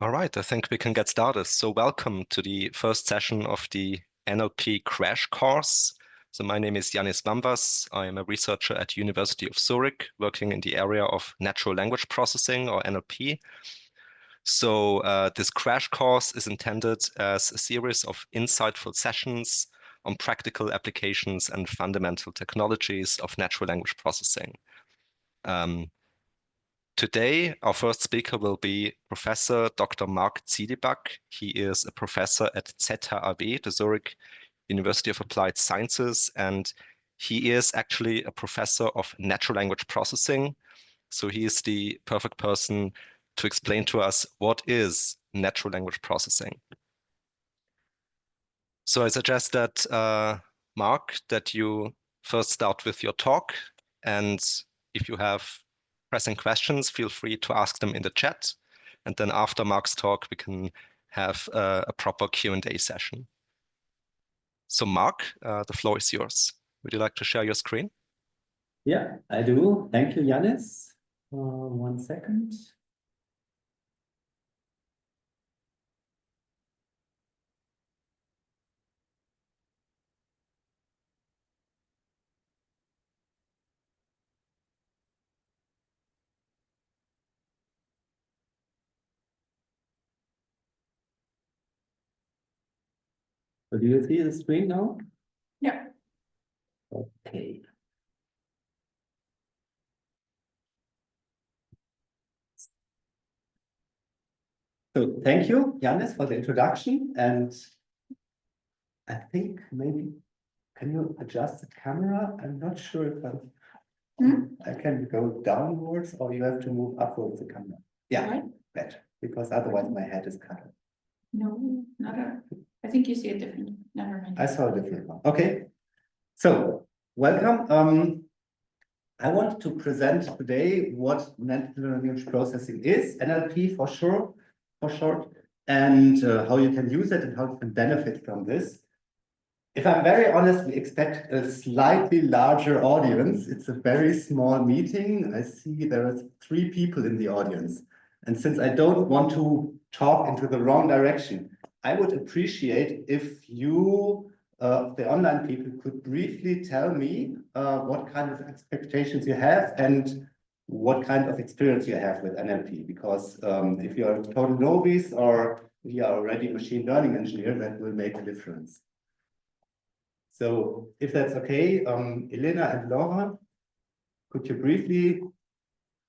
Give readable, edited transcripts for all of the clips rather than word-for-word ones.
All right, I think we can get started. So welcome to the first session of the NLP crash course. So my name is Yannis Bambas. I am a researcher at University of Zurich, working in the area of natural language processing, or NLP. So this crash course is intended as a series of insightful sessions on practical applications and fundamental technologies of natural language processing. Today, our first speaker will be Professor Dr. Mark Cieliebak. He is a professor at ZHAW, the Zurich University of Applied Sciences, and he is actually a professor of natural language processing. So he is the perfect person to explain to us what is natural language processing. So I suggest that, Mark, that you first start with your talk, and if you have pressing questions, feel free to ask them in the chat. And then after Mark's talk, we can have a proper Q&A session. So Mark, the floor is yours. Would you like to share your screen? Yeah, I do. Thank you, Yannis. 1 second. So do you see the screen now? Yeah. Okay. So thank you, Yannis, for the introduction. And I think maybe, can you adjust the camera? I'm not sure if I can go downwards or you have to move upwards the camera. Yeah, Right. better, because otherwise my head is covered. No, not a. I think you see it different. Never mind. I saw a different one. Okay. So welcome. I want to present today what natural language processing is, NLP for short, and how you can use it and how you can benefit from this. If I'm very honest, we expect a slightly larger audience. It's a very small meeting. I see there are 3 people in the audience. And since I don't want to talk into the wrong direction, I would appreciate if you, the online people, could briefly tell me what kind of expectations you have and what kind of experience you have with NLP. Because if you're a total novice or you are already a machine learning engineer, that will make a difference. So if that's okay, Elena and Laura, could you briefly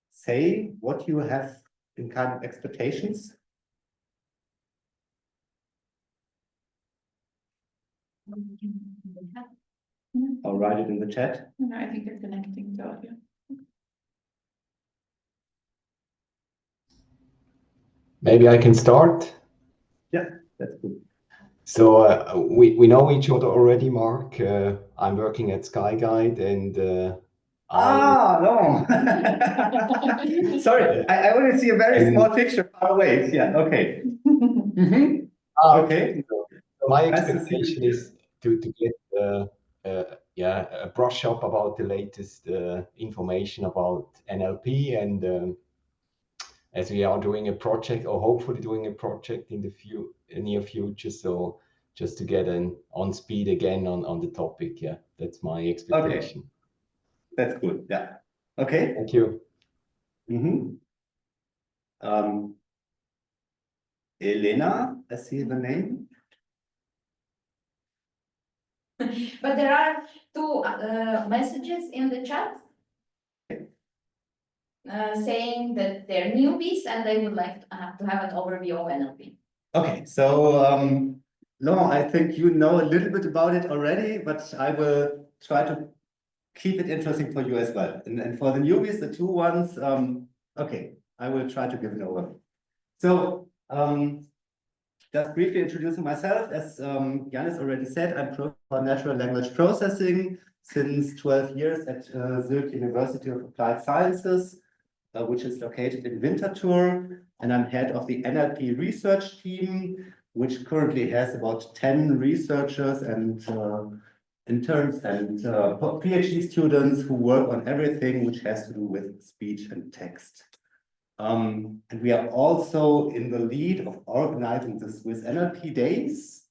say what you have in kind of expectations? I'll write it in the chat. No, I think they're connecting to audio. Maybe I can start. Yeah, that's good. So we know each other already, Mark. I'm working at SkyGuide and no. Sorry, I only see a very small picture far away. Yeah, okay. Okay. So my expectation is to get a brush up about the latest information about NLP, and as we are doing a project, or hopefully doing a project in the near future, so just to get on speed again on the topic. Yeah, that's my expectation. Okay. That's good. Yeah. Okay. Thank you. Elena, I see the name. But there are 2 messages in the chat saying that they're newbies and they would like to have an overview of NLP. Okay, so Laurent, I think you know a little bit about it already, but I will try to keep it interesting for you as well. And for the newbies, the 2 ones, okay, I will try to give an overview. So just briefly introducing myself, as Yannis already said, I'm Prof for natural language processing since 12 years at Zurich University of Applied Sciences, which is located in Winterthur, and I'm head of the NLP research team, which currently has about 10 researchers and interns and PhD students who work on everything which has to do with speech and text. And we are also in the lead of organizing the SwissNLP Days.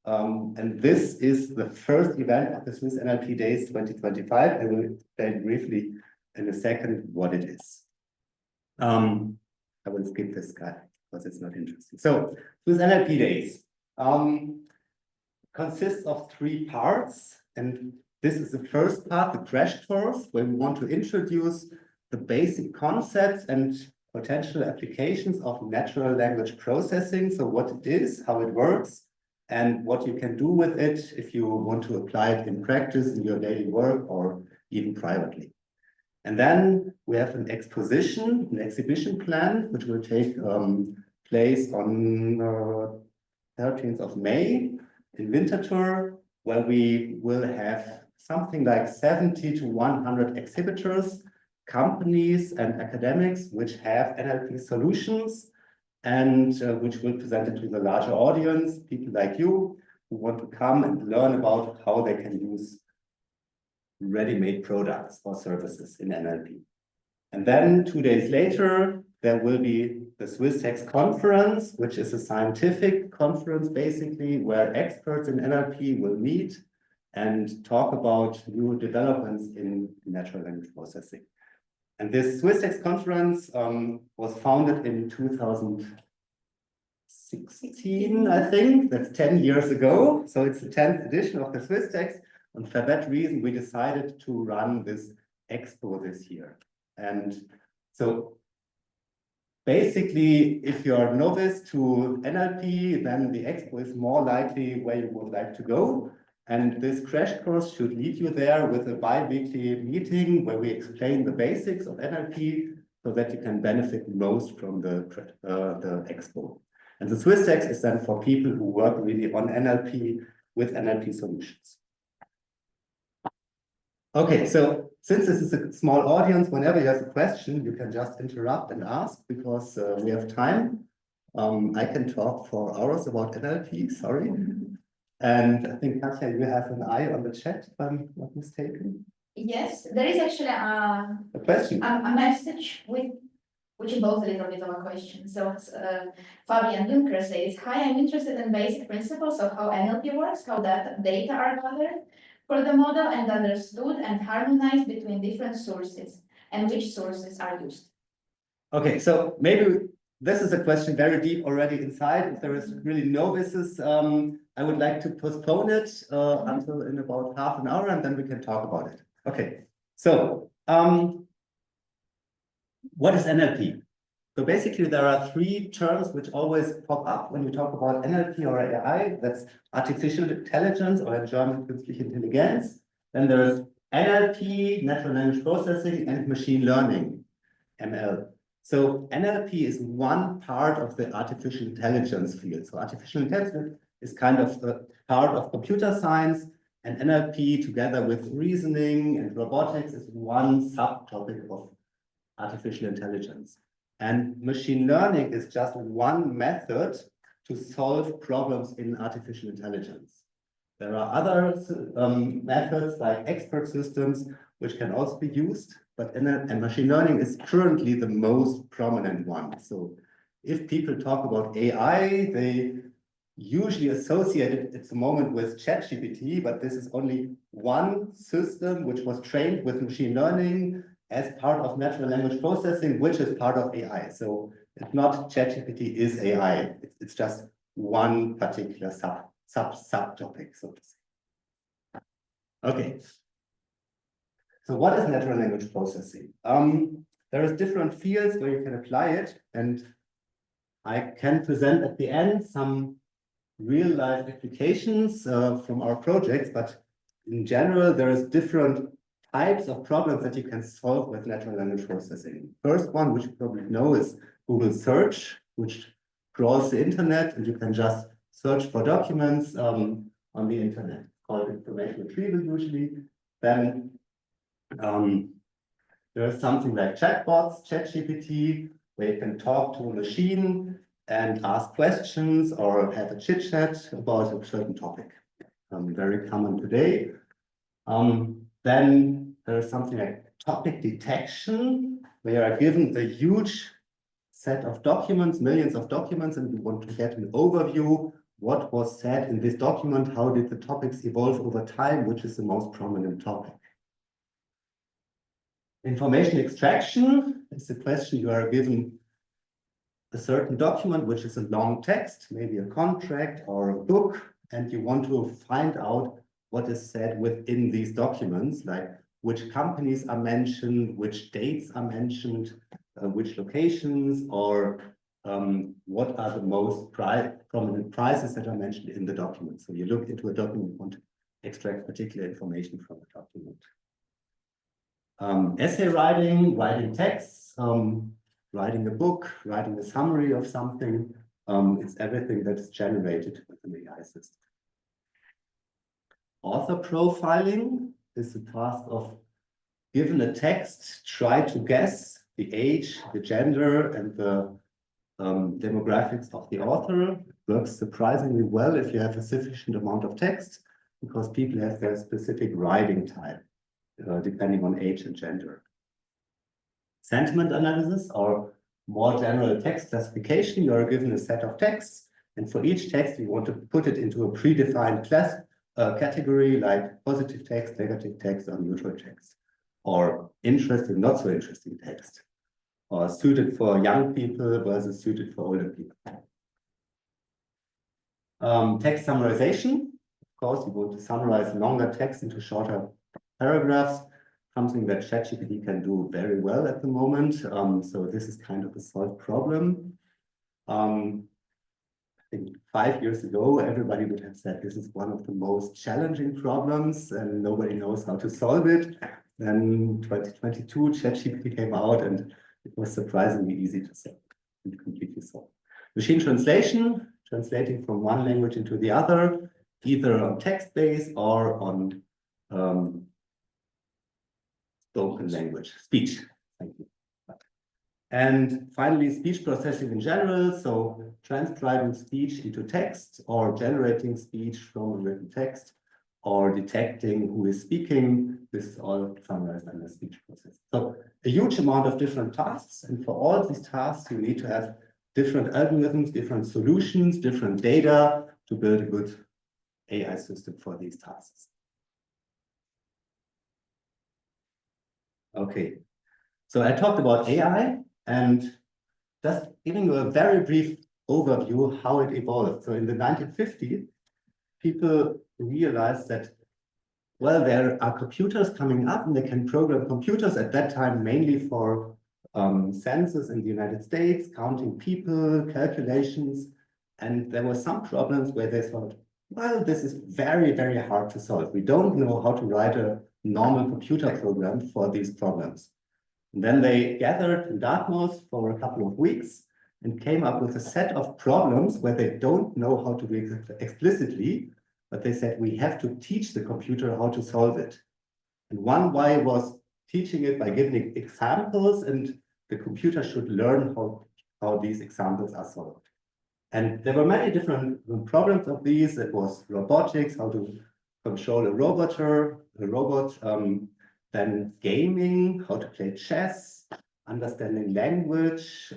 And this is the first event of the SwissNLP Days 2025. I will explain briefly in a second what it is. I will skip this guy because it's not interesting. So SwissNLP Days consists of 3 parts. And this is the first part, the crash course, where we want to introduce the basic concepts and potential applications of natural language processing. So what it is, how it works, and what you can do with it if you want to apply it in practice in your daily work or even privately. And then we have an exhibition plan, which will take place on 13th of May in Winterthur, where we will have something like 70 to 100 exhibitors, companies and academics which have NLP solutions and which will present it to the larger audience, people like you who want to come and learn about how they can use ready-made products or services in NLP. And then 2 days later, there will be the SwissTech conference, which is a scientific conference basically, where experts in NLP will meet and talk about new developments in natural language processing. And this SwissTech conference was founded in 2016, I think. That's 10 years ago. So it's the 10th edition of the SwissTech. And for that reason, we decided to run this expo this year. And so basically, if you're a novice to NLP, then the expo is more likely where you would like to go. And this crash course should lead you there with a bi-weekly meeting where we explain the basics of NLP so that you can benefit most from the expo. And the SwissTech is then for people who work really on NLP with NLP solutions. Okay, so since this is a small audience, whenever you have a question, you can just interrupt and ask because we have time. I can talk for hours about NLP, sorry. And I think, Katja, you have an eye on the chat, if I'm not mistaken. Yes, there is actually a question. A message which involves a little bit of a question. So Fabian Juncker says, "Hi, I'm interested in basic principles of how NLP works, how data are gathered for the model and understood and harmonized between different sources, and which sources are used." Okay, so maybe this is a question very deep already inside. If there is really novices, I would like to postpone it until in about half an hour, and then we can talk about it. Okay, so what is NLP? So basically, there are 3 terms which always pop up when you talk about NLP or AI. That's artificial intelligence, or in German, künstliche Intelligenz. Then there's NLP, natural language processing, and machine learning, ML. So NLP is one part of the artificial intelligence field. So artificial intelligence is kind of a part of computer science, and NLP together with reasoning and robotics is one subtopic of artificial intelligence. And machine learning is just one method to solve problems in artificial intelligence. There are other methods like expert systems, which can also be used, but and machine learning is currently the most prominent one. So if people talk about AI, they usually associate it at the moment with ChatGPT, but this is only one system which was trained with machine learning as part of natural language processing, which is part of AI. So it's not ChatGPT is AI. It's just one particular subtopic, so to say. Okay. So what is natural language processing? There is different fields where you can apply it, and I can present at the end some real-life applications from our projects, but in general, there is different types of problems that you can solve with natural language processing. First one, which you probably know, is Google Search, which crawls the internet, and you can just search for documents on the internet, called information retrieval usually. Then there is something like chatbots, ChatGPT, where you can talk to a machine and ask questions or have a chit chat about a certain topic. Very common today. Then there's something like topic detection, where you are given a huge set of documents, millions of documents, and you want to get an overview. What was said in this document? How did the topics evolve over time? Which is the most prominent topic? Information extraction is the question. You are given a certain document, which is a long text, maybe a contract or a book, and you want to find out what is said within these documents, like which companies are mentioned, which dates are mentioned, which locations, or what are the most prominent prices that are mentioned in the document. So you look into a document, you want to extract particular information from the document. Essay writing, writing texts, writing a book, writing a summary of something. It's everything that is generated with an AI system. Author profiling is the task of, given a text, try to guess the age, the gender, and the demographics of the author. It works surprisingly well if you have a sufficient amount of text, because people have their specific writing type, depending on age and gender. Sentiment analysis, or more general text classification. You are given a set of texts, and for each text, you want to put it into a predefined category, like positive text, negative text, or neutral text, or interesting, not so interesting text, or suited for young people versus suited for older people. Text summarization. Of course, you want to summarize longer text into shorter paragraphs, something that ChatGPT can do very well at the moment. So this is kind of a solved problem. I think 5 years ago, everybody would have said this is one of the most challenging problems and nobody knows how to solve it. Then 2022, ChatGPT came out and it was surprisingly easy to solve and completely solve. Machine translation, translating from one language into the other, either on text-based or on spoken language, speech. Thank you. And finally, speech processing in general. So transcribing speech into text, or generating speech from a written text, or detecting who is speaking. This is all summarized under speech processing. So a huge amount of different tasks. And for all these tasks, you need to have different algorithms, different solutions, different data to build a good AI system for these tasks. Okay, so I talked about AI and just giving you a very brief overview how it evolved. So in the 1950s, people realized that, well, there are computers coming up and they can program computers at that time, mainly for census in the United States, counting people, calculations. And there were some problems where they thought, well, this is very, very hard to solve. We don't know how to write a normal computer program for these problems. And then they gathered in Dartmouth for a couple of weeks and came up with a set of problems where they don't know how to do it explicitly, but they said, we have to teach the computer how to solve it. And one way was teaching it by giving examples, and the computer should learn how these examples are solved. And there were many different problems of these. It was robotics, how to control a robot, then gaming, how to play chess, understanding language,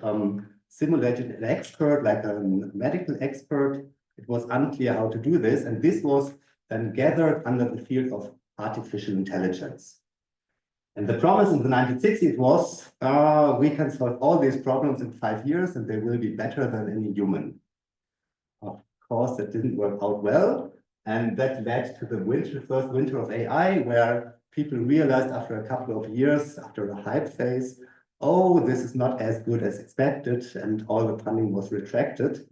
simulating an expert, like a medical expert. It was unclear how to do this, and this was then gathered under the field of artificial intelligence. And the promise in the 1960s was, we can solve all these problems in 5 years and they will be better than any human. Of course, that didn't work out well. And that led to the first winter of AI, where people realized after a couple of years, after a hype phase, oh, this is not as good as expected, and all the funding was retracted.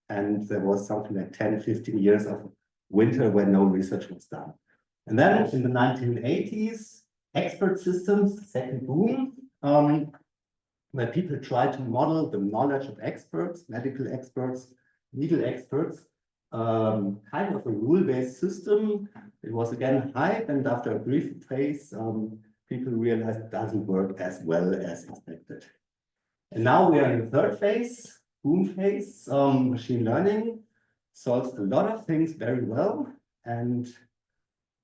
And there was something like 10, 15 years of winter where no research was done. And then in the 1980s, expert systems, second boom, where people tried to model the knowledge of experts, medical experts, legal experts, kind of a rule-based system. It was again hype, and after a brief phase, people realized it doesn't work as well as expected. And now we are in the third phase, boom phase. Machine learning solves a lot of things very well, and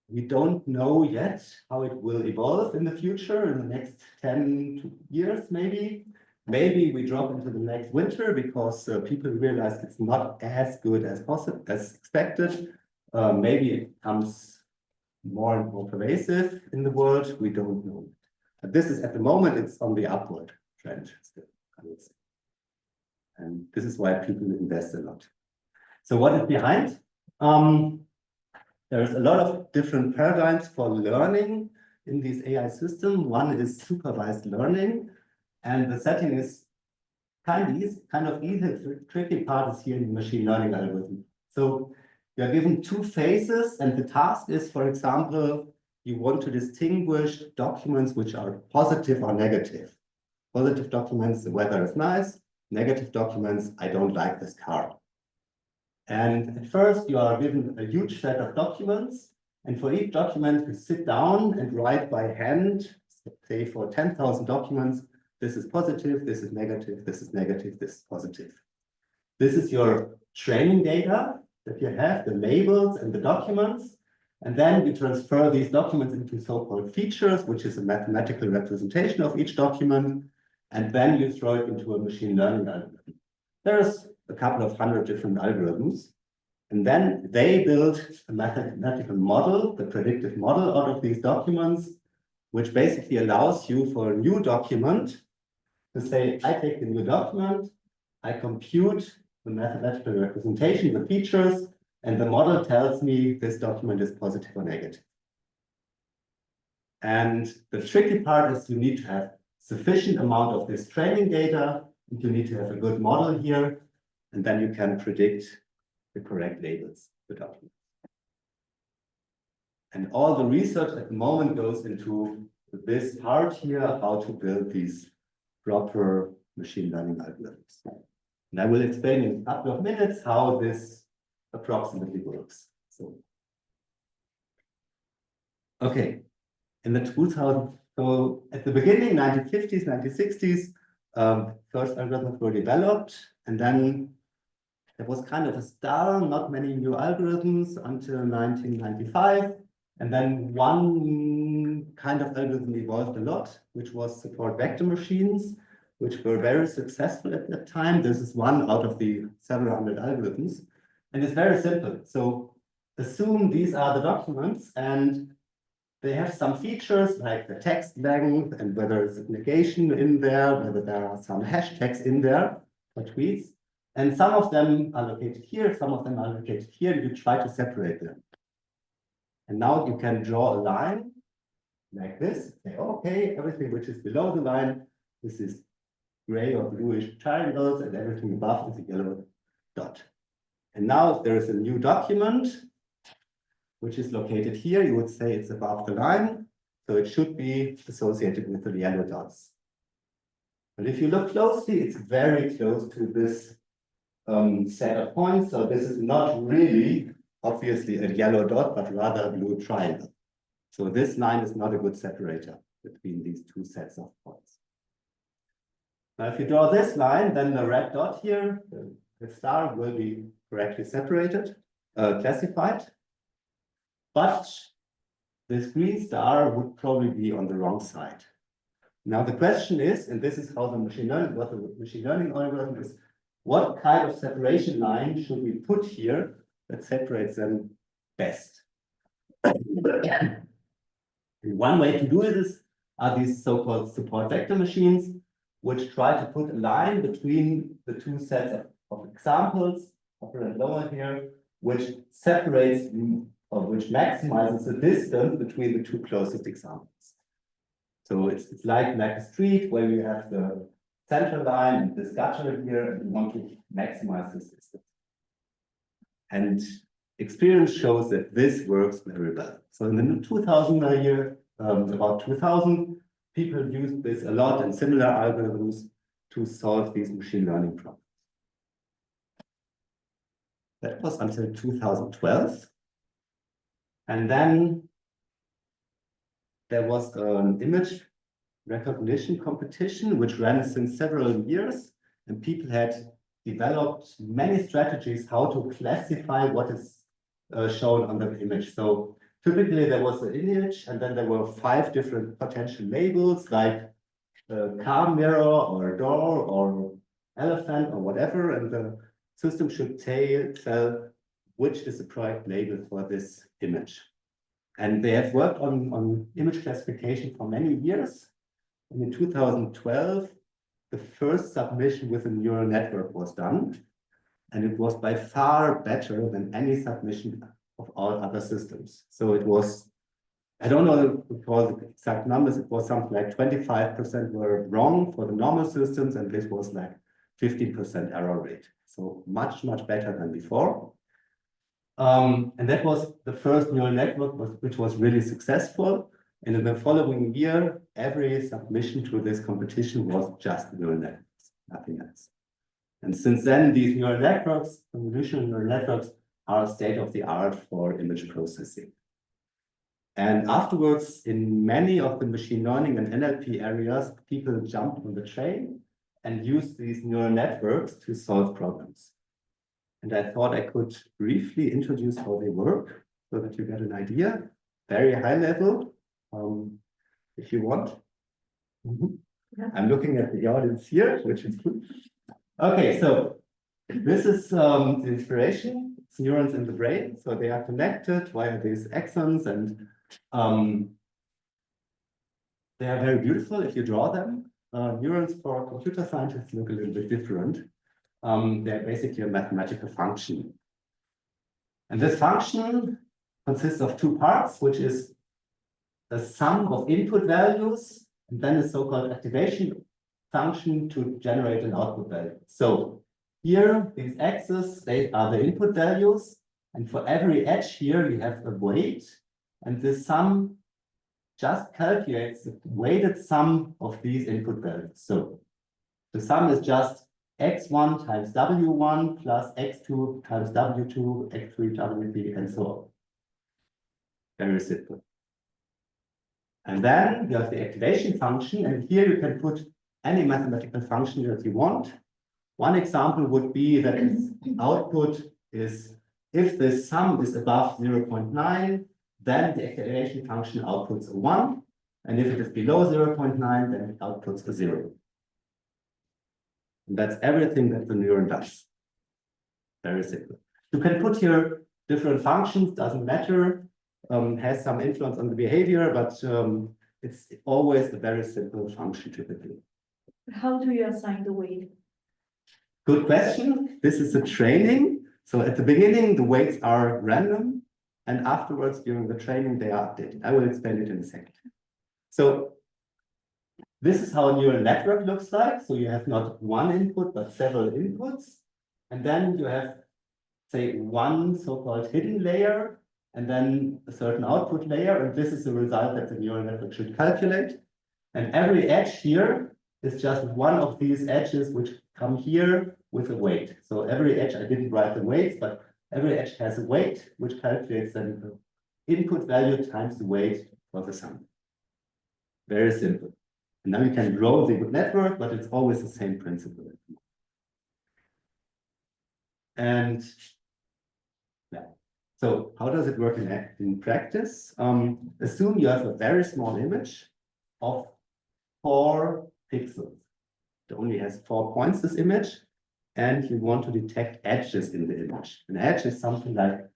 we don't know yet how it will evolve in the future, in the next 10 years maybe. maybe we drop into the next winter because people realize it's not as good as possible as expected. Maybe it becomes more and more pervasive in the world. We don't know. But this is at the moment, it's on the upward trend still, I would say. And this is why people invest a lot. So what is behind? There's a lot of different paradigms for learning in these AI systems. One is supervised learning, and the setting is kind of easy. The tricky part is here in the machine learning algorithm. So you are given two phases, and the task is, for example, you want to distinguish documents which are positive or negative. Positive documents, the weather is nice. Negative documents, I don't like this car. And at first, you are given a huge set of documents. And for each document, you sit down and write by hand, say for 10,000 documents, this is positive, this is negative, this is negative, this is positive. This is your training data that you have, the labels and the documents. And then you transfer these documents into so-called features, which is a mathematical representation of each document. And then you throw it into a machine learning algorithm. There's a couple of hundred different algorithms. And then they build a mathematical model, the predictive model out of these documents, which basically allows you for a new document to say, I take the new document, I compute the mathematical representation, the features, and the model tells me this document is positive or negative. And the tricky part is you need to have sufficient amount of this training data, and you need to have a good model here, and then you can predict the correct labels for documents. And all the research at the moment goes into this part here, how to build these proper machine learning algorithms. And I will explain in a couple of minutes how this approximately works. So, okay, in the 2000, so at the beginning, 1950s, 1960s, first algorithms were developed, and then there was kind of a stall, not many new algorithms until 1995. And then one kind of algorithm evolved a lot, which was support vector machines, which were very successful at that time. This is one out of the several hundred algorithms. And it's very simple. So assume these are the documents, and they have some features like the text length and whether it's a negation in there, whether there are some hashtags in there for tweets. And some of them are located here, some of them are located here, and you try to separate them. And now you can draw a line like this. Say, okay, everything which is below the line, this is gray or bluish triangles, and everything above is a yellow dot. And now if there is a new document, which is located here, you would say it's above the line. So it should be associated with the yellow dots. But if you look closely, it's very close to this set of points. So this is not really obviously a yellow dot, but rather a blue triangle. So this line is not a good separator between these two sets of points. Now, if you draw this line, then the red dot here, the star, will be correctly separated, classified. But this green star would probably be on the wrong side. Now the question is, and this is how the machine learning, what the machine learning algorithm is, what kind of separation line should we put here that separates them best? One way to do this are these so-called support vector machines, which try to put a line between the two sets of examples, upper and lower here, which separates or which maximizes the distance between the two closest examples. So it's like a street where you have the center line and this gutter here, and you want to maximize this distance. And experience shows that this works very well. So in the 2000 year, about 2000, people used this a lot and similar algorithms to solve these machine learning problems. That was until 2012. And then there was an image recognition competition, which ran since several years, and people had developed many strategies how to classify what is shown on the image. So typically there was an image, and then there were 5 different potential labels, like a car mirror or a door or elephant or whatever, and the system should tell which is the correct label for this image. And they have worked on image classification for many years. And in 2012, the first submission with a neural network was done. And it was by far better than any submission of all other systems. So it was, I don't know the exact numbers, it was something like 25% were wrong for the normal systems, and this was like 15% error rate. So much, much better than before. And that was the first neural network which was really successful. And in the following year, every submission to this competition was just neural networks, nothing else. And since then, these neural networks, convolutional neural networks, are state of the art for image processing. And afterwards, in many of the machine learning and NLP areas, people jumped on the train and used these neural networks to solve problems. And I thought I could briefly introduce how they work so that you get an idea, very high level, if you want. Yeah. I'm looking at the audience here, which is good. Okay, so this is the inspiration. It's neurons in the brain, so they are connected via these axons, and they are very beautiful if you draw them. Neurons for computer scientists look a little bit different. They're basically a mathematical function. And this function consists of two parts, which is the sum of input values, and then a so-called activation function to generate an output value. So here, these x's, they are the input values. And for every edge here, we have a weight. And this sum just calculates the weighted sum of these input values. So the sum is just x1 times w1 plus x2 times w2, x3 w3, and so on. Very simple. And then you have the activation function, and here you can put any mathematical function that you want. One example would be that its output is, if the sum is above 0.9, then the activation function outputs a 1. And if it is below 0.9, then it outputs a 0. And that's everything that the neuron does. Very simple. You can put here different functions, doesn't matter, has some influence on the behavior, but it's always a very simple function typically. How do you assign the weight? Good question. This is a training. So at the beginning, the weights are random, and afterwards, during the training, they are updated. I will explain it in a second. So this is how a neural network looks like. So you have not one input, but several inputs. And then you have, say, one so-called hidden layer, and then a certain output layer. And this is the result that the neural network should calculate. And every edge here is just one of these edges which come here with a weight. So every edge, I didn't write the weights, but every edge has a weight which calculates then the input value times the weight for the sum. Very simple. And now you can grow the good network, but it's always the same principle. And yeah. So how does it work in practice? Assume you have a very small image of 4 pixels. It only has 4 points, this image, and you want to detect edges in the image. An edge is something like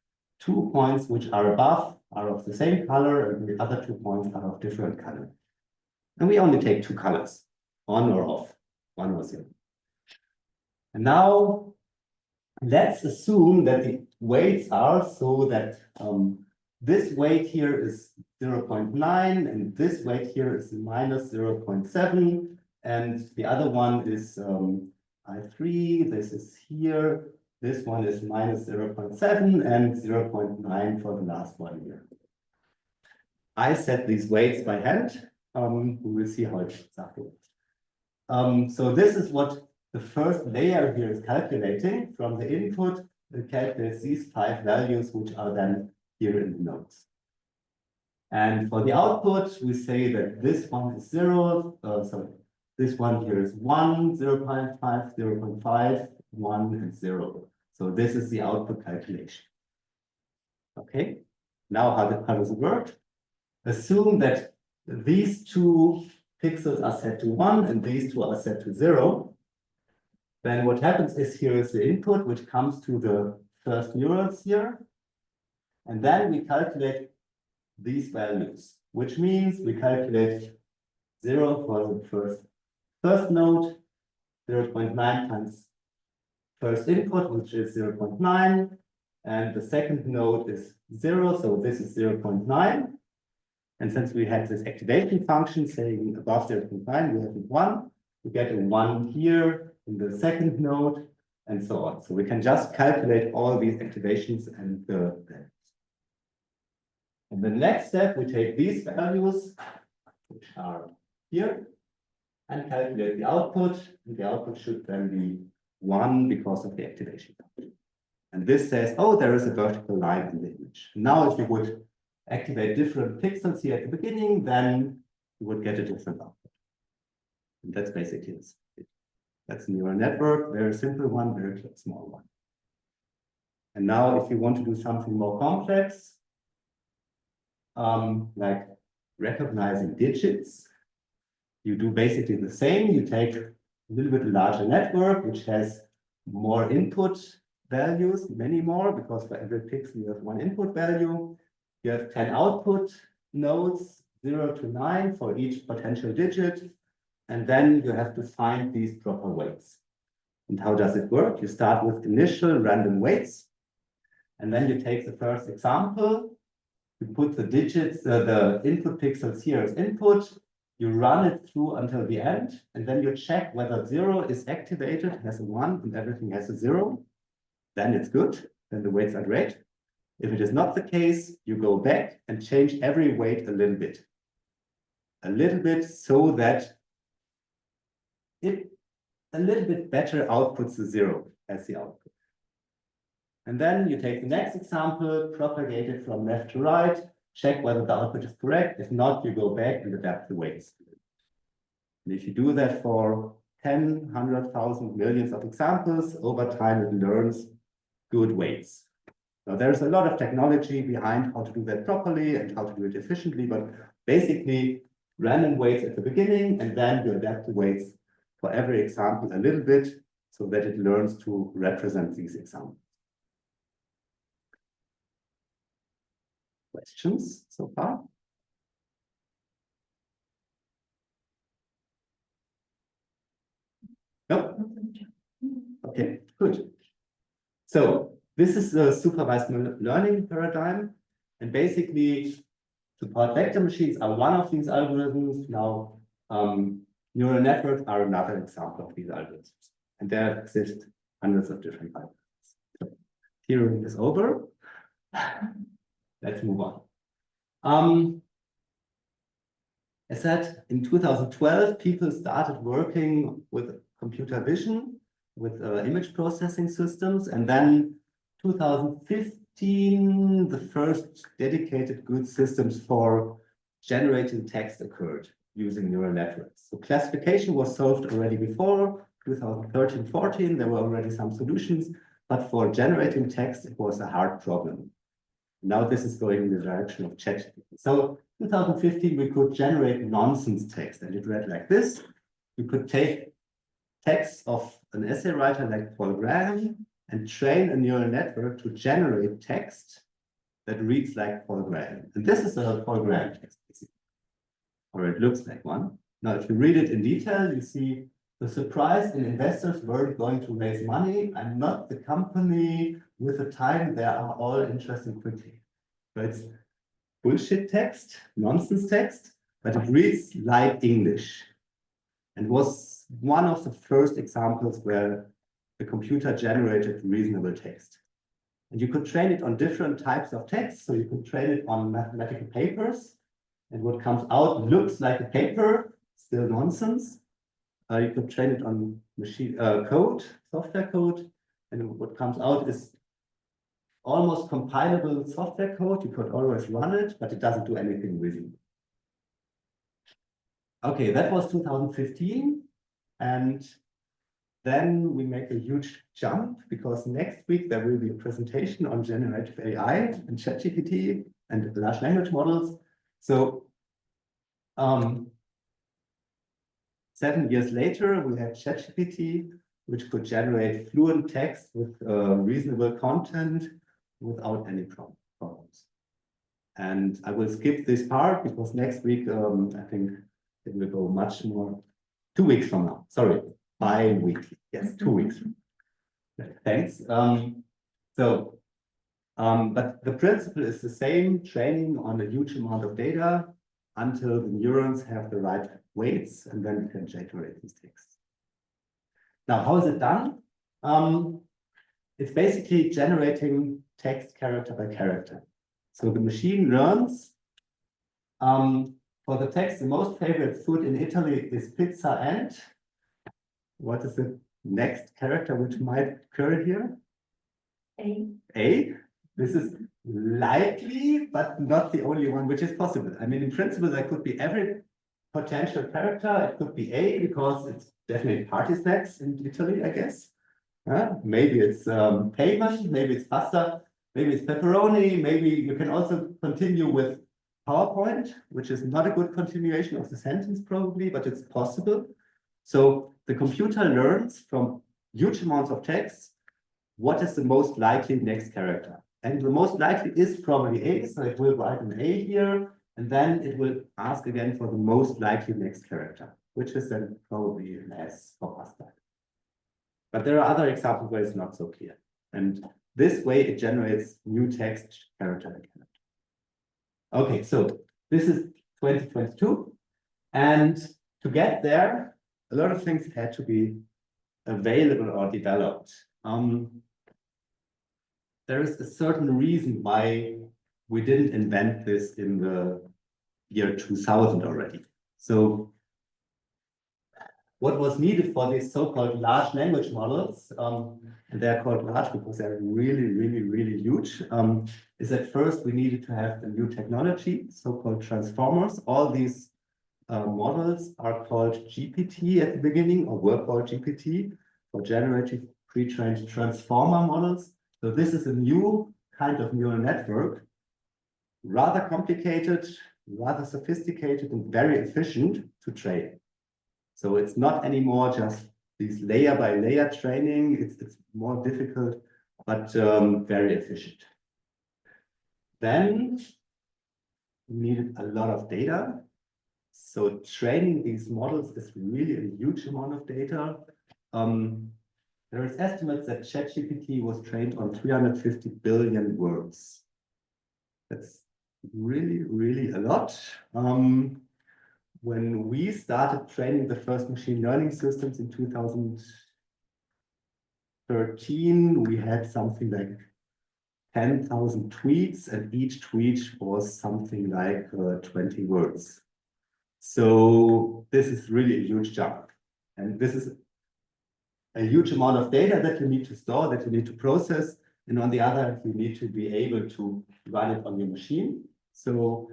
2 points which are above, are of the same color, and the other 2 points are of different color. And we only take 2 colors, on or off, 1 or 0. And now let's assume that the weights are so that this weight here is 0.9, and this weight here is minus 0.7, and the other one is I3, this is here, this one is minus 0.7, and 0.9 for the last one here. I set these weights by hand. We will see how it looks afterwards. So this is what the first layer here is calculating. From the input, it calculates these 5 values, which are then here in the nodes. And for the output, we say that this one is 0. So this one here is 1, 0.5, 0.5, 1, and 0. So this is the output calculation. Okay. Now how does it work? Assume that these 2 pixels are set to 1 and these two are set to 0, then what happens is here is the input which comes to the first neurons here. And then we calculate these values, which means we calculate 0 for the first node, 0.9 times first input, which is 0.9, and the second node is 0, so this is 0.9. And since we had this activation function saying above 0.9, we have a 1, we get a 1 here in the second node, and so on. So we can just calculate all these activations and the values. And the next step, we take these values, which are here, and calculate the output. And the output should then be 1 because of the activation function. And this says, oh, there is a vertical line in the image. Now, if you would activate different pixels here at the beginning, then you would get a different output. And that's basically it. That's a neural network, very simple one, very small one. And now, if you want to do something more complex, like recognizing digits, you do basically the same. You take a little bit larger network, which has more input values, many more, because for every pixel you have 1 input value. You have 10 output nodes, 0 to 9 for each potential digit. And then you have to find these proper weights. And how does it work? You start with initial random weights. And then you take the first example. You put the digits, the input pixels here as input. You run it through until the end. And then you check whether 0 is activated, has a 1, and everything has a 0. Then it's good. Then the weights are great. If it is not the case, you go back and change every weight a little bit. A little bit so that it a little bit better outputs the 0 as the output. And then you take the next example, propagate it from left to right, check whether the output is correct. If not, you go back and adapt the weights. And if you do that for 10, 100,000, millions of examples, over time it learns good weights. Now, there's a lot of technology behind how to do that properly and how to do it efficiently, but basically random weights at the beginning, and then you adapt the weights for every example a little bit so that it learns to represent these examples. Questions so far? No? Okay, good. So this is a supervised learning paradigm, and basically support vector machines are one of these algorithms. Now, neural networks are another example of these algorithms, and there exist hundreds of different algorithms. So, theory is over. Let's move on. As said, in 2012, people started working with computer vision, with image processing systems, and then 2015, the first dedicated good systems for generating text occurred using neural networks. So classification was solved already before, 2013-14, there were already some solutions, but for generating text, it was a hard problem. Now this is going in the direction of ChatGPT. So 2015, we could generate nonsense text, and it read like this. We could take text of an essay writer like Paul Graham and train a neural network to generate text that reads like Paul Graham. And this is a Paul Graham text, or it looks like one. Now, if you read it in detail, you see the surprise in investors weren't going to raise money. I'm not the company with the time. They are all interested quickly. So it's bullshit text, nonsense text, but it reads like English. And was one of the first examples where the computer generated reasonable text. And you could train it on different types of text. So you could train it on mathematical papers. And what comes out looks like a paper, still nonsense. You could train it on machine code, software code. And what comes out is almost compilable software code. You could always run it, but it doesn't do anything reasonable. Okay, that was 2015. And then we make a huge jump because next week there will be a presentation on generative AI and ChatGPT and large language models. So 7 years later, we had ChatGPT, which could generate fluent text with reasonable content without any problems. And I will skip this part because next week, I think it will go much more. 2 weeks from now, sorry, bi-weekly. Yes, 2 weeks. Thanks. But the principle is the same, training on a huge amount of data until the neurons have the right weights, and then you can generate these texts. Now, how is it done? It's basically generating text character by character. So the machine learns for the text, the most favorite food in Italy is pizza and what is the next character which might occur here? A. A. This is likely, but not the only one which is possible. I mean, in principle, there could be every potential character. It could be A because it's definitely party snacks in Italy, I guess. Maybe it's payment, maybe it's pasta, maybe it's pepperoni. Maybe you can also continue with PowerPoint, which is not a good continuation of the sentence probably, but it's possible. So the computer learns from huge amounts of text what is the most likely next character. And the most likely is probably A, so it will write an A here, and then it will ask again for the most likely next character, which is then probably an S for pasta. But there are other examples where it's not so clear. And this way it generates new text character by character. Okay, so this is 2022. And to get there, a lot of things had to be available or developed. There is a certain reason why we didn't invent this in the year 2000 already. So what was needed for these so-called large language models, and they're called large because they're really, really, really huge, is at first we needed to have a new technology, so-called transformers. All these models are called GPT at the beginning, or were called GPT, for generative pre-trained transformer models. So this is a new kind of neural network, rather complicated, rather sophisticated, and very efficient to train. So it's not anymore just these layer by layer training. It's more difficult, but very efficient. Then we needed a lot of data. So training these models is really a huge amount of data. There is estimates that ChatGPT was trained on 350 billion words. That's really, really a lot. When we started training the first machine learning systems in 2013, we had something like 10,000 tweets, and each tweet was something like 20 words. So this is really a huge jump. And this is a huge amount of data that you need to store, that you need to process. And on the other hand, you need to be able to run it on your machine. So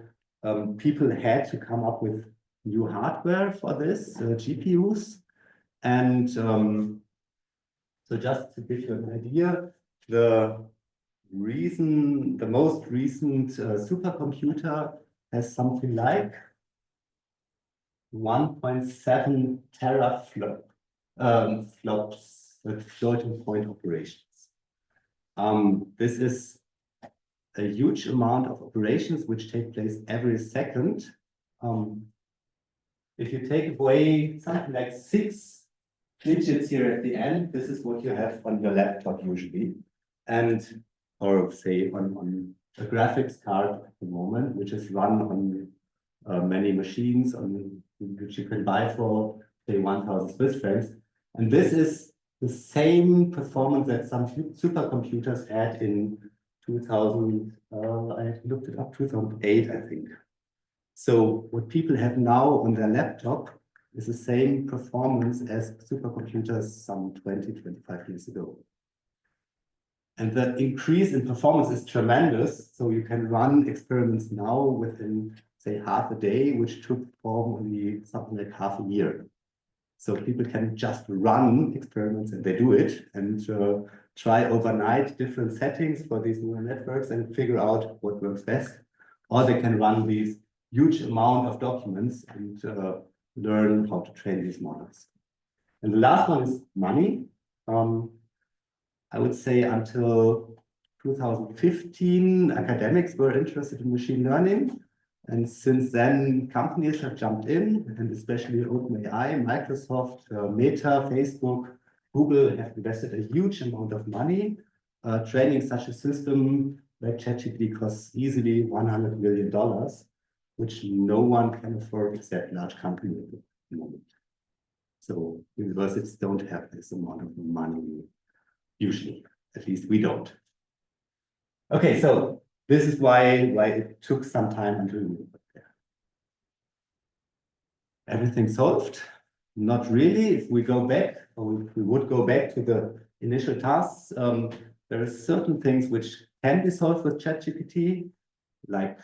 people had to come up with new hardware for this, GPUs. And so just to give you an idea, the most recent supercomputer has something like 1.7 teraflops with floating point operations. This is a huge amount of operations which take place every second. If you take away something like 6 digits here at the end, this is what you have on your laptop usually, and or say on a graphics card at the moment, which is run on many machines which you can buy for say 1,000 Swiss francs. And this is the same performance that some supercomputers had in 2000, I looked it up, 2008, I think. So what people have now on their laptop is the same performance as supercomputers some 20, 25 years ago. And the increase in performance is tremendous. So you can run experiments now within, say, half a day, which took probably something like half a year. So people can just run experiments and they do it and try overnight different settings for these neural networks and figure out what works best. Or they can run these huge amount of documents and learn how to train these models. And the last one is money. I would say until 2015, academics were interested in machine learning. And since then, companies have jumped in, and especially OpenAI, Microsoft, Meta, Facebook, Google have invested a huge amount of money. Training such a system like ChatGPT costs easily $100 million, which no one can afford except large companies at the moment. So universities don't have this amount of money usually, at least we don't. Okay, so this is why it took some time until we got there. Everything solved? Not really. If we go back, or if we would go back to the initial tasks, there are certain things which can be solved with ChatGPT, like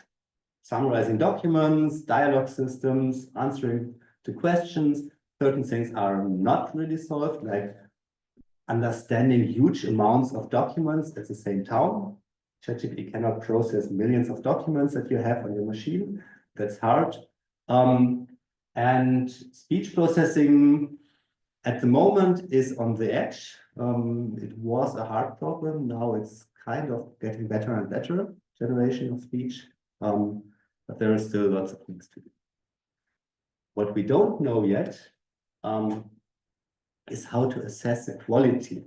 summarizing documents, dialogue systems, answering to questions. Certain things are not really solved, like understanding huge amounts of documents at the same time. ChatGPT cannot process millions of documents that you have on your machine. That's hard. And speech processing at the moment is on the edge. It was a hard problem. Now it's kind of getting better and better, generation of speech. But there are still lots of things to do. What we don't know yet is how to assess the quality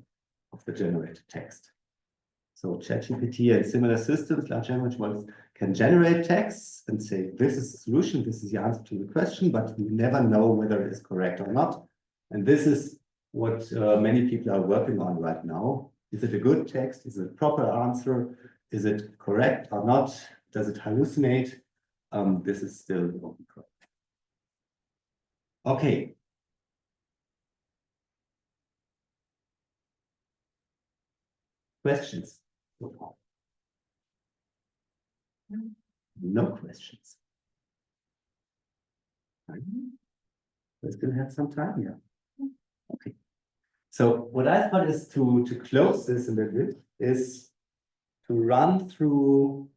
of the generated text. So ChatGPT and similar systems, large language models, can generate texts and say, this is the solution, this is the answer to the question, but we never know whether it is correct or not. And this is what many people are working on right now. Is it a good text? Is it a proper answer? Is it correct or not? Does it hallucinate? This is still open problem. Okay. Questions? No questions. We still have some time here. Okay. So what I thought is to close this a little bit is to run through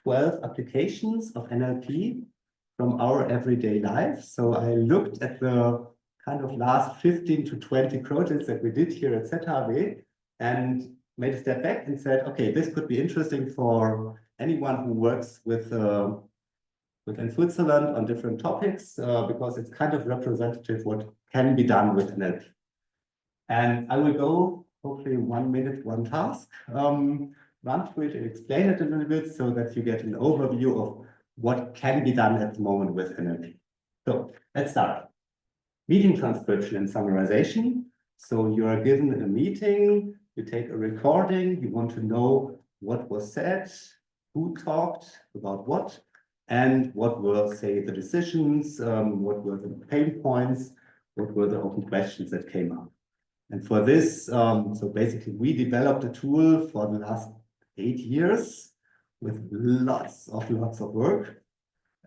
12 applications of NLP from our everyday life. So I looked at the kind of last 15 to 20 projects that we did here at ZHAW and made a step back and said, okay, this could be interesting for anyone who works within Switzerland on different topics, because it's kind of representative what can be done with NLP. And I will go, hopefully 1 minute, one task, run through it and explain it a little bit so that you get an overview of what can be done at the moment with NLP. So let's start. Meeting transcription and summarization. So you are given a meeting, you take a recording, you want to know what was said, who talked, about what, and what were, say, the decisions, what were the pain points, what were the open questions that came up. And for this, so basically we developed a tool for the last 8 years with lots of work.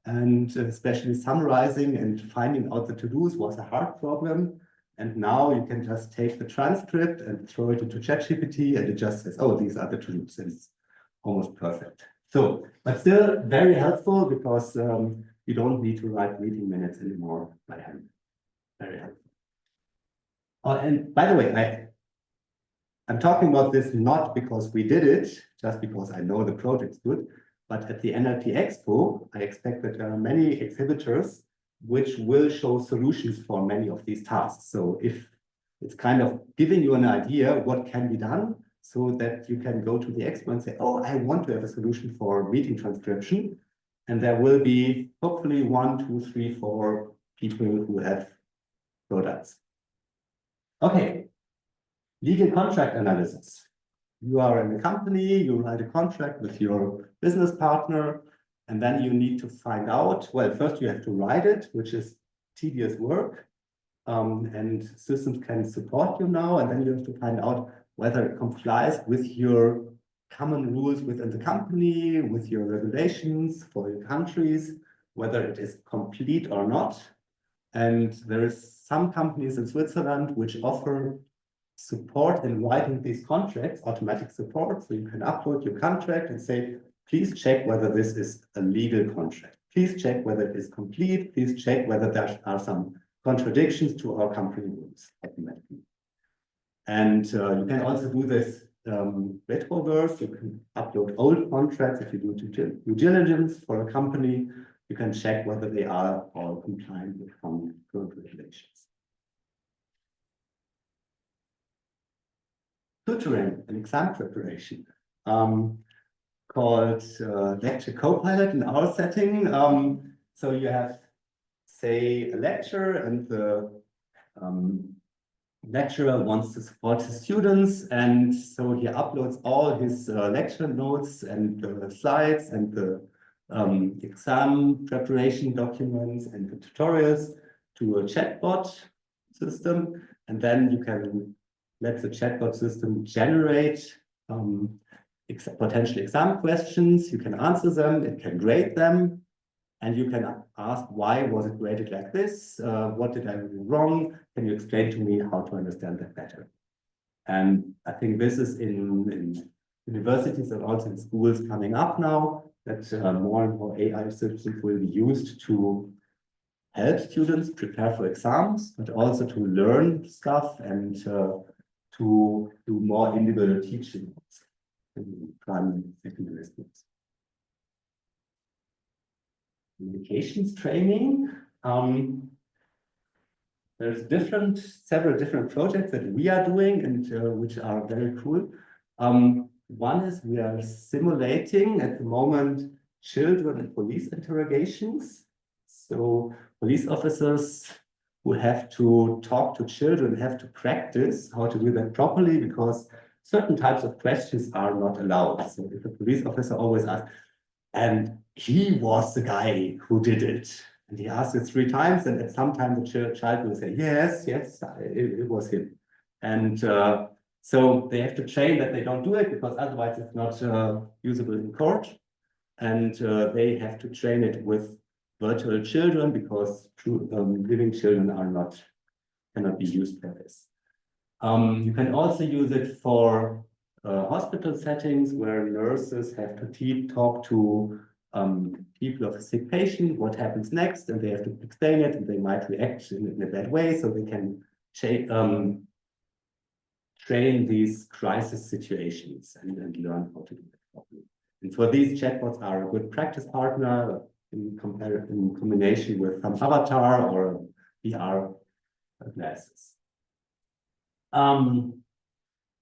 And especially summarizing and finding out the to-dos was a hard problem. And now you can just take the transcript and throw it into ChatGPT and it just says, oh, these are the to-dos. And it's almost perfect. So, but still very helpful because you don't need to write meeting minutes anymore by hand. Very helpful. Oh, and by the way, I'm talking about this not because we did it, just because I know the project's good, but at the NLP Expo, I expect that there are many exhibitors which will show solutions for many of these tasks. So if it's kind of giving you an idea what can be done so that you can go to the expo and say, oh, I want to have a solution for meeting transcription. And there will be hopefully 1, 2, 3, 4 people who have products. Okay, legal contract analysis. You are in a company, you write a contract with your business partner, and then you need to find out, well, first you have to write it, which is tedious work, and systems can support you now, and then you have to find out whether it complies with your common rules within the company, with your regulations for your countries, whether it is complete or not. And there is some companies in Switzerland which offer support in writing these contracts, automatic support. So you can upload your contract and say, please check whether this is a legal contract. please check whether it is complete. Please check whether there are some contradictions to our company rules automatically. And you can also do this retroverse. You can upload old contracts if you do due diligence for a company. You can check whether they are all compliant with current regulations. Tutoring and exam preparation, called lecture co-pilot in our setting. So you have, say, a lecture, and the lecturer wants to support his students, and so he uploads all his lecture notes and the slides and the exam preparation documents and the tutorials to a chatbot system, and then you can let the chatbot system generate potential exam questions. You can answer them, it can grade them, and you can ask, why was it graded like this? What did I do wrong? Can you explain to me how to understand that better? And I think this is in universities and also in schools coming up now, that more and more AI systems will be used to help students prepare for exams, but also to learn stuff and to do more individual teaching in primary and secondary schools. Communications training. There's several different projects that we are doing and which are very cool. One is we are simulating at the moment children and police interrogations. So police officers who have to talk to children have to practice how to do that properly, because certain types of questions are not allowed. So if a police officer always asks, and he was the guy who did it, and he asks it 3 times, and at some time the child will say, yes, it was him. And so they have to train that they don't do it, because otherwise it's not usable in court. And they have to train it with virtual children, because true living children cannot be used for this. You can also use it for hospital settings where nurses have to talk to people of a sick patient, what happens next, and they have to explain it, and they might react in a bad way, so they can train these crisis situations and learn how to do it properly. And for these, chatbots are a good practice partner in combination with some avatar or VR glasses.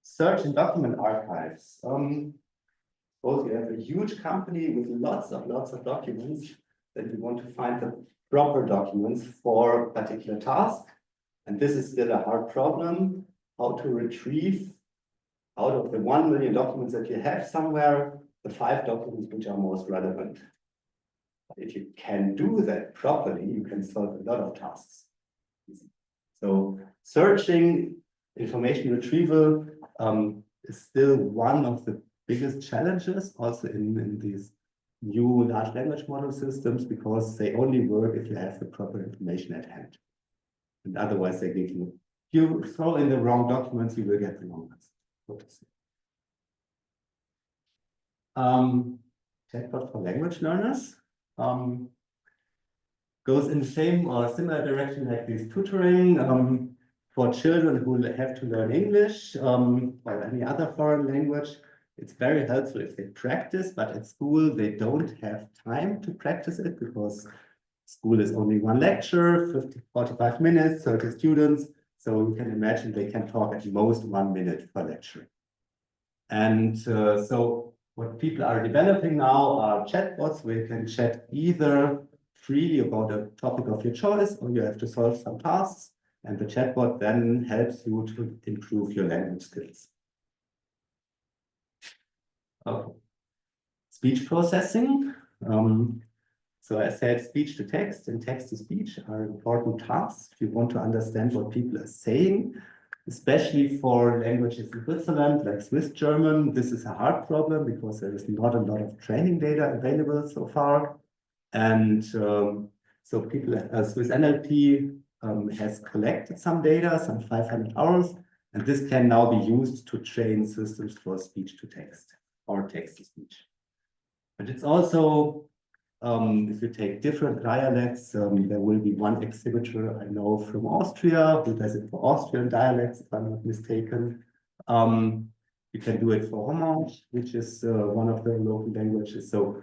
Search and document archives. Suppose you have a huge company with lots of documents, then you want to find the proper documents for a particular task. And this is still a hard problem, how to retrieve out of the 1 million documents that you have somewhere, the 5 documents which are most relevant. But if you can do that properly, you can solve a lot of tasks. So searching, information retrieval is still one of the biggest challenges also in these new large language model systems, because they only work if you have the proper information at hand. And otherwise they give you, you throw in the wrong documents, you will get the wrong ones. Chatbot for language learners goes in the same or similar direction like this tutoring. For children who have to learn English or any other foreign language, it's very helpful if they practice, but at school they don't have time to practice it, because school is only 1 lecture, 45 minutes, 30 students. So you can imagine they can talk at most 1 minute per lecture. And so what people are developing now are chatbots where you can chat either freely about a topic of your choice, or you have to solve some tasks. And the chatbot then helps you to improve your language skills. Okay. Speech processing. So I said speech to text and text to speech are important tasks if you want to understand what people are saying, especially for languages in Switzerland, like Swiss German. This is a hard problem because there is not a lot of training data available so far. And so people, SwissNLP has collected some data, some 500 hours, and this can now be used to train systems for speech to text or text to speech. But it's also If you take different dialects, there will be one exhibitor I know from Austria who does it for Austrian dialects, if I'm not mistaken. You can do it for Romansh, which is one of the local languages. So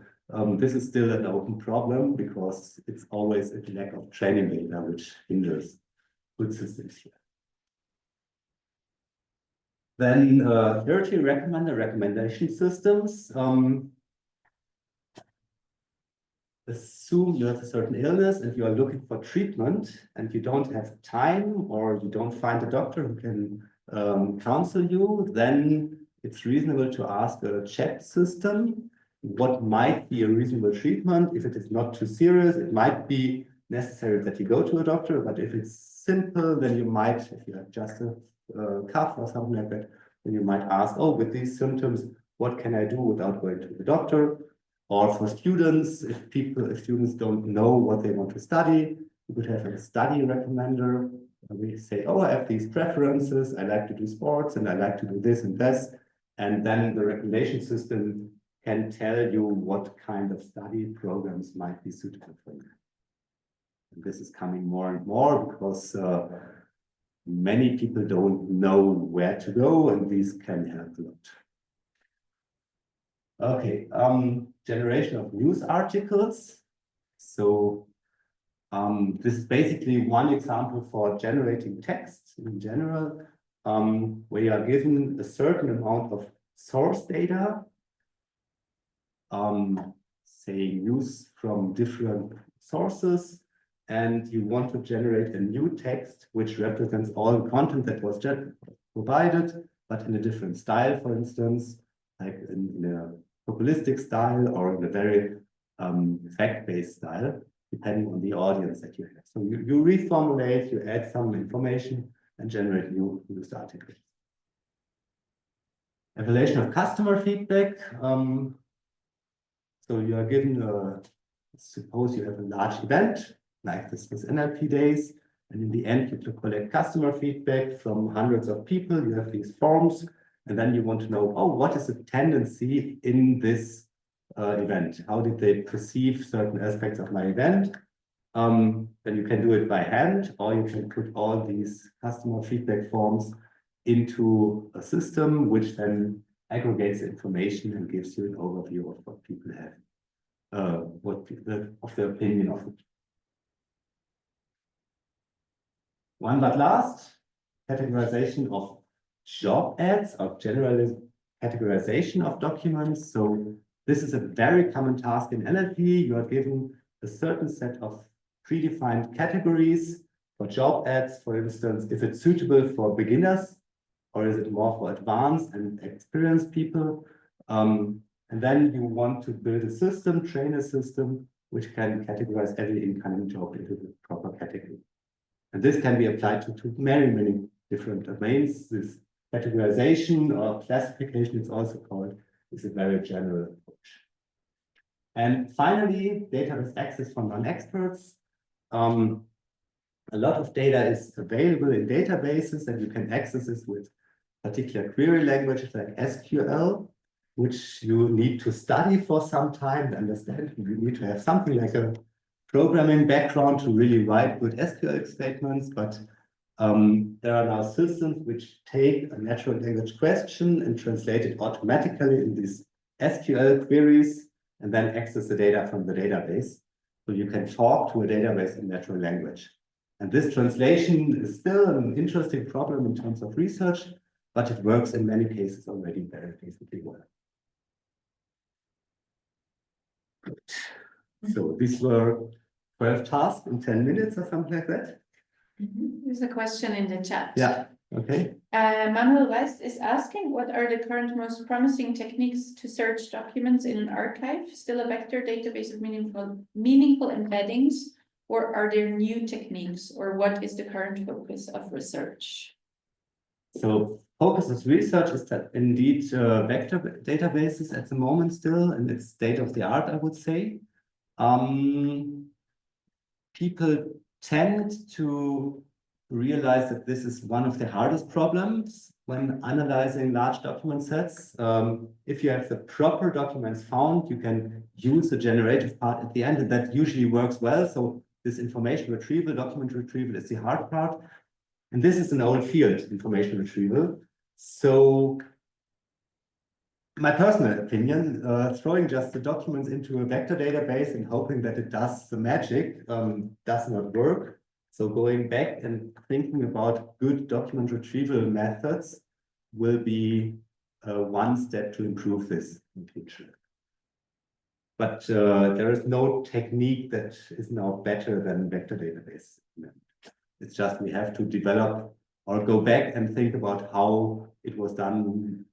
this is still an open problem because it's always a lack of training data which hinders good systems here. Then thirdly, recommendation systems. Assume you have a certain illness and you are looking for treatment and you don't have time or you don't find a doctor who can counsel you, then it's reasonable to ask a chat system what might be a reasonable treatment. If it is not too serious, it might be necessary that you go to a doctor, but if it's simple, then you might, if you have just a cough or something like that, then you might ask, oh, with these symptoms, what can I do without going to the doctor? Or for students, if students don't know what they want to study, you could have a study recommender. We say, oh, I have these preferences. I like to do sports and I like to do this and this. And then the recommendation system can tell you what kind of study programs might be suitable for you. And this is coming more and more because many people don't know where to go, and these can help a lot. Okay, generation of news articles. So this is basically one example for generating text in general, where you are given a certain amount of source data, say news from different sources, and you want to generate a new text which represents all the content that was provided, but in a different style, for instance, like in a populistic style or in a very fact-based style, depending on the audience that you have. So you reformulate, you add some information and generate new news articles. Evaluation of customer feedback. So you are given suppose you have a large event, like this NLP days, and in the end you collect customer feedback from hundreds of people. You have these forms, and then you want to know, oh, what is the tendency in this event? How did they perceive certain aspects of my event? Then you can do it by hand, or you can put all these customer feedback forms into a system, which then aggregates information and gives you an overview of what people have, of their opinion of it. One but last, categorization of job ads, or general categorization of documents. So this is a very common task in NLP. You are given a certain set of predefined categories for job ads, for instance, if it's suitable for beginners, or is it more for advanced and experienced people? And then you want to build a system, train a system, which can categorize every incoming job into the proper category. And this can be applied to many, many different domains. This categorization or classification, it's also called, is a very general approach. And finally, database access for non-experts. A lot of data is available in databases, and you can access this with particular query languages like SQL, which you need to study for some time to understand. You need to have something like a programming background to really write good SQL statements, but there are now systems which take a natural language question and translate it automatically in these SQL queries and then access the data from the database. So you can talk to a database in natural language. And this translation is still an interesting problem in terms of research, but it works in many cases already very decently well. Good. So these were 12 tasks in 10 minutes or something like that. There's a question in the chat. Yeah, okay. Manuel West is asking, what are the current most promising techniques to search documents in an archive? Still a vector database of meaningful embeddings, or are there new techniques, or what is the current focus of research? So focus of research is that indeed vector databases at the moment still, and it's state of the art, I would say. People tend to realize that this is one of the hardest problems when analyzing large document sets. If you have the proper documents found, you can use the generative part at the end, and that usually works well. So this information retrieval, document retrieval is the hard part. And this is an old field, information retrieval. So my personal opinion, throwing just the documents into a vector database and hoping that it does the magic does not work. So going back and thinking about good document retrieval methods will be one step to improve this in the future. But there is no technique that is now better than vector database. It's just we have to develop or go back and think about how it was done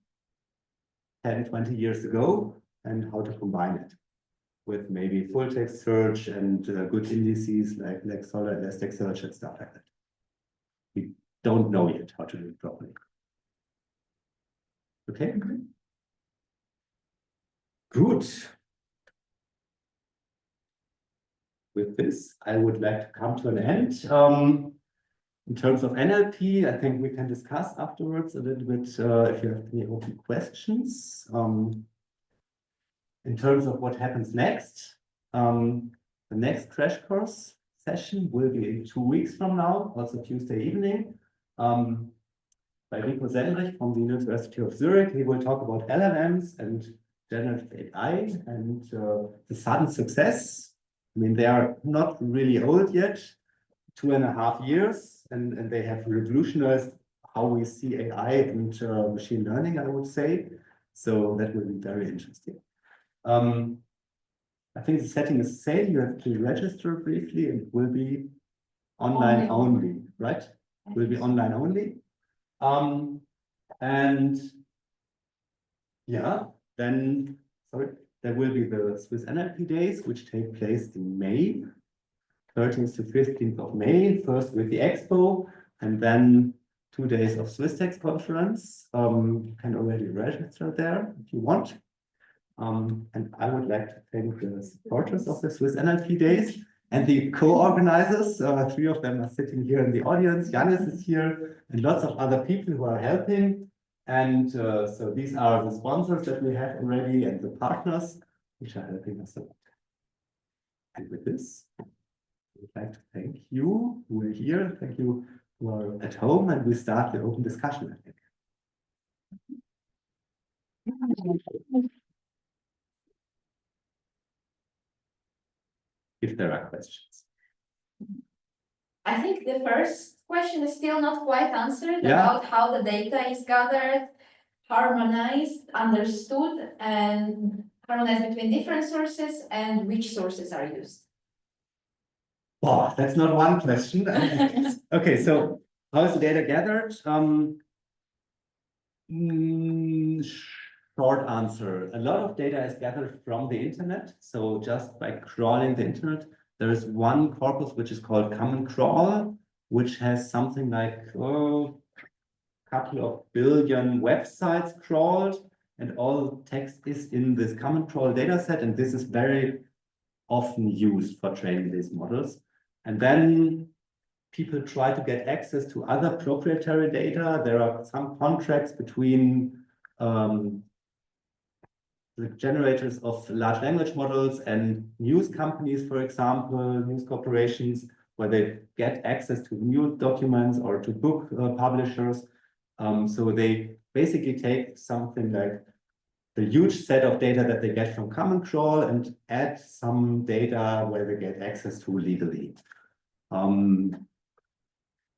10, 20 years ago and how to combine it with maybe full text search and good indices like Solid, Elasticsearch and stuff like that. We don't know yet how to do it properly. Okay. Good. With this, I would like to come to an end. In terms of NLP, I think we can discuss afterwards a little bit if you have any open questions. In terms of what happens next, the next crash course session will be in 2 weeks from now, also Tuesday evening, by Rico Senrich from the University of Zurich. He will talk about LLMs and generative AI and the sudden success. I mean, they are not really old yet, 2.5 years, and they have revolutionized how we see AI and machine learning, I would say. So that will be very interesting. I think the setting is the same. You have to register briefly, and it will be online only, right? It will be online only. And yeah, then there will be the SwissNLP days, which take place in May, 13th to 15th of May, first with the expo, and then 2 days of SwissTex conference. You can already register there if you want. And I would like to thank the supporters of the SwissNLP days and the co-organizers. 3 of them are sitting here in the audience. Janis is here, and lots of other people who are helping. And so these are the sponsors that we have already and the partners which are helping us a lot. And with this, I would like to thank you who are here. Thank you who are at home, and we start the open discussion, I think. If there are questions. I think the first question is still not quite answered Yeah. about how the data is gathered, harmonized, understood, and harmonized between different sources, and which sources are used. Oh, that's not one question. Okay, so how is the data gathered? Short answer. A lot of data is gathered from the internet. So just by crawling the internet, there is one corpus which is called Common Crawl, which has something like a couple of billion websites crawled, and all text is in this Common Crawl data set, and this is very often used for training these models. And then people try to get access to other proprietary data. There are some contracts between the generators of large language models and news companies, for example, news corporations, where they get access to new documents or to book publishers. So they basically take something like the huge set of data that they get from Common Crawl and add some data where they get access to legally.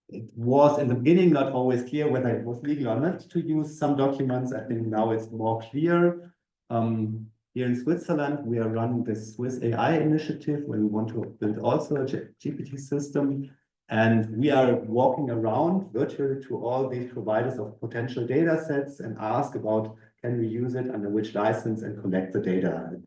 It was in the beginning not always clear whether it was legal or not to use some documents. I think now it's more clear. Here in Switzerland, we are running this Swiss AI initiative where we want to build also a GPT system. And we are walking around virtually to all these providers of potential data sets and ask about, can we use it under which license and collect the data.